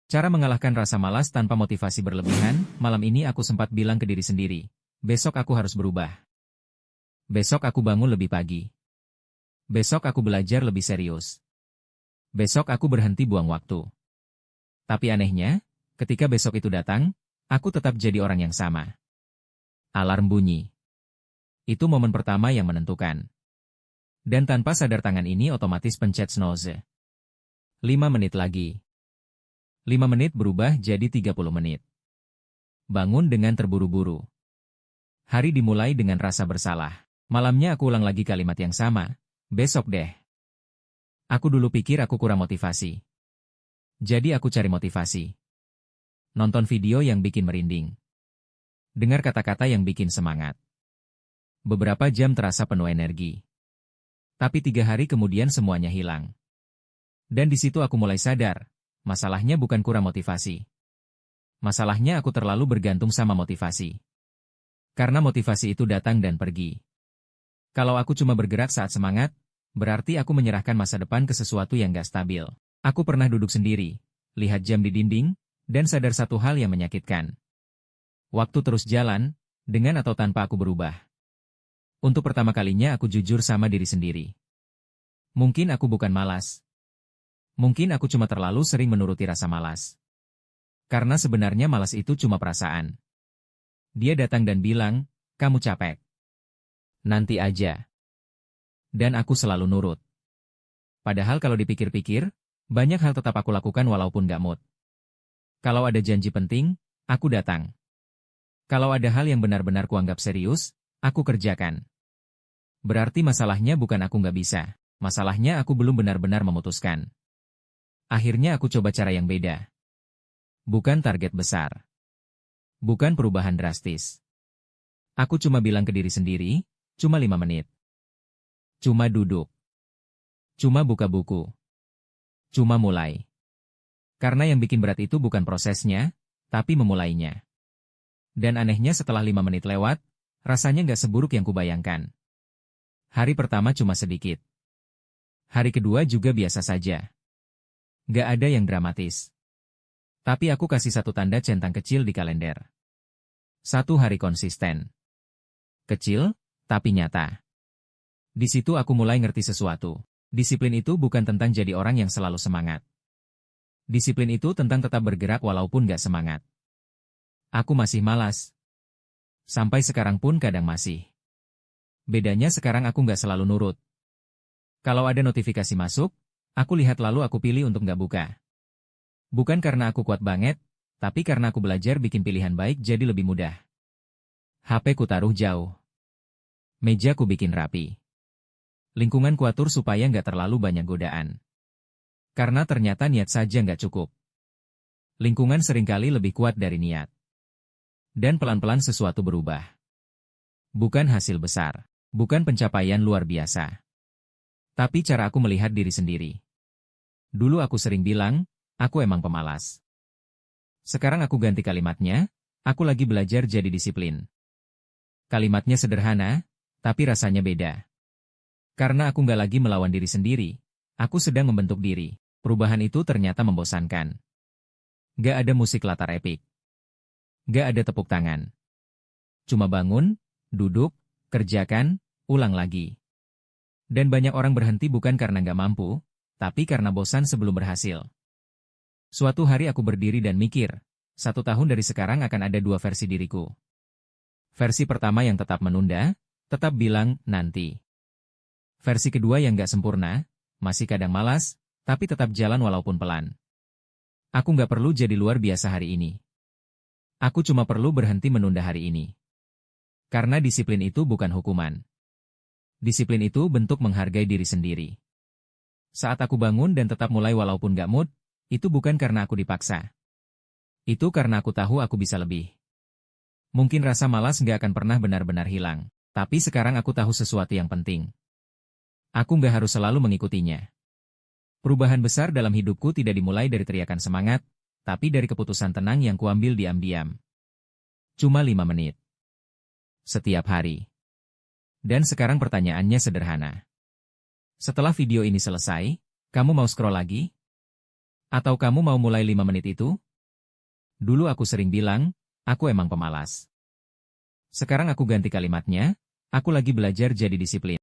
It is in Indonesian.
Cara mengalahkan rasa malas tanpa motivasi berlebihan, malam ini aku sempat bilang ke diri sendiri, besok aku harus berubah. Besok aku bangun lebih pagi. Besok aku belajar lebih serius. Besok aku berhenti buang waktu. Tapi anehnya, ketika besok itu datang, aku tetap jadi orang yang sama. Alarm bunyi. Itu momen pertama yang menentukan. Dan tanpa sadar tangan ini otomatis pencet snooze. 5 menit lagi. 5 menit berubah jadi 30 menit. Bangun dengan terburu-buru. Hari dimulai dengan rasa bersalah. Malamnya aku ulang lagi kalimat yang sama. Besok deh. Aku dulu pikir aku kurang motivasi. Jadi aku cari motivasi. Nonton video yang bikin merinding. Dengar kata-kata yang bikin semangat. Beberapa jam terasa penuh energi. Tapi 3 hari kemudian semuanya hilang. Dan di situ aku mulai sadar. Masalahnya bukan kurang motivasi. Masalahnya aku terlalu bergantung sama motivasi. Karena motivasi itu datang dan pergi. Kalau aku cuma bergerak saat semangat, berarti aku menyerahkan masa depan ke sesuatu yang gak stabil. Aku pernah duduk sendiri, lihat jam di dinding, dan sadar satu hal yang menyakitkan. Waktu terus jalan, dengan atau tanpa aku berubah. Untuk pertama kalinya aku jujur sama diri sendiri. Mungkin aku bukan malas. Mungkin aku cuma terlalu sering menuruti rasa malas. Karena sebenarnya malas itu cuma perasaan. Dia datang dan bilang, kamu capek. Nanti aja. Dan aku selalu nurut. Padahal kalau dipikir-pikir, banyak hal tetap aku lakukan walaupun gak mood. Kalau ada janji penting, aku datang. Kalau ada hal yang benar-benar kuanggap serius, aku kerjakan. Berarti masalahnya bukan aku gak bisa. Masalahnya aku belum benar-benar memutuskan. Akhirnya aku coba cara yang beda. Bukan target besar. Bukan perubahan drastis. Aku cuma bilang ke diri sendiri, cuma 5 menit. Cuma duduk. Cuma buka buku. Cuma mulai. Karena yang bikin berat itu bukan prosesnya, tapi memulainya. Dan anehnya setelah 5 menit lewat, rasanya nggak seburuk yang kubayangkan. Hari pertama cuma sedikit. Hari kedua juga biasa saja. Gak ada yang dramatis. Tapi aku kasih satu tanda centang kecil di kalender. 1 hari konsisten. Kecil, tapi nyata. Di situ aku mulai ngerti sesuatu. Disiplin itu bukan tentang jadi orang yang selalu semangat. Disiplin itu tentang tetap bergerak walaupun gak semangat. Aku masih malas. Sampai sekarang pun kadang masih. Bedanya sekarang aku gak selalu nurut. Kalau ada notifikasi masuk, aku lihat lalu aku pilih untuk nggak buka. Bukan karena aku kuat banget, tapi karena aku belajar bikin pilihan baik jadi lebih mudah. HP ku taruh jauh. Meja ku bikin rapi. Lingkungan ku atur supaya nggak terlalu banyak godaan. Karena ternyata niat saja nggak cukup. Lingkungan seringkali lebih kuat dari niat. Dan pelan-pelan sesuatu berubah. Bukan hasil besar. Bukan pencapaian luar biasa. Tapi cara aku melihat diri sendiri. Dulu aku sering bilang, aku emang pemalas. Sekarang aku ganti kalimatnya, aku lagi belajar jadi disiplin. Kalimatnya sederhana, tapi rasanya beda. Karena aku nggak lagi melawan diri sendiri, aku sedang membentuk diri. Perubahan itu ternyata membosankan. Gak ada musik latar epik. Gak ada tepuk tangan. Cuma bangun, duduk, kerjakan, ulang lagi. Dan banyak orang berhenti bukan karena nggak mampu, tapi karena bosan sebelum berhasil. Suatu hari aku berdiri dan mikir, 1 tahun dari sekarang akan ada 2 versi diriku. Versi pertama yang tetap menunda, tetap bilang, nanti. Versi kedua yang nggak sempurna, masih kadang malas, tapi tetap jalan walaupun pelan. Aku nggak perlu jadi luar biasa hari ini. Aku cuma perlu berhenti menunda hari ini. Karena disiplin itu bukan hukuman. Disiplin itu bentuk menghargai diri sendiri. Saat aku bangun dan tetap mulai walaupun gak mood, itu bukan karena aku dipaksa. Itu karena aku tahu aku bisa lebih. Mungkin rasa malas gak akan pernah benar-benar hilang, tapi sekarang aku tahu sesuatu yang penting. Aku gak harus selalu mengikutinya. Perubahan besar dalam hidupku tidak dimulai dari teriakan semangat, tapi dari keputusan tenang yang kuambil diam-diam. Cuma 5 menit. Setiap hari. Dan sekarang pertanyaannya sederhana. Setelah video ini selesai, kamu mau scroll lagi? Atau kamu mau mulai 5 menit itu? Dulu aku sering bilang, aku emang pemalas. Sekarang aku ganti kalimatnya, aku lagi belajar jadi disiplin.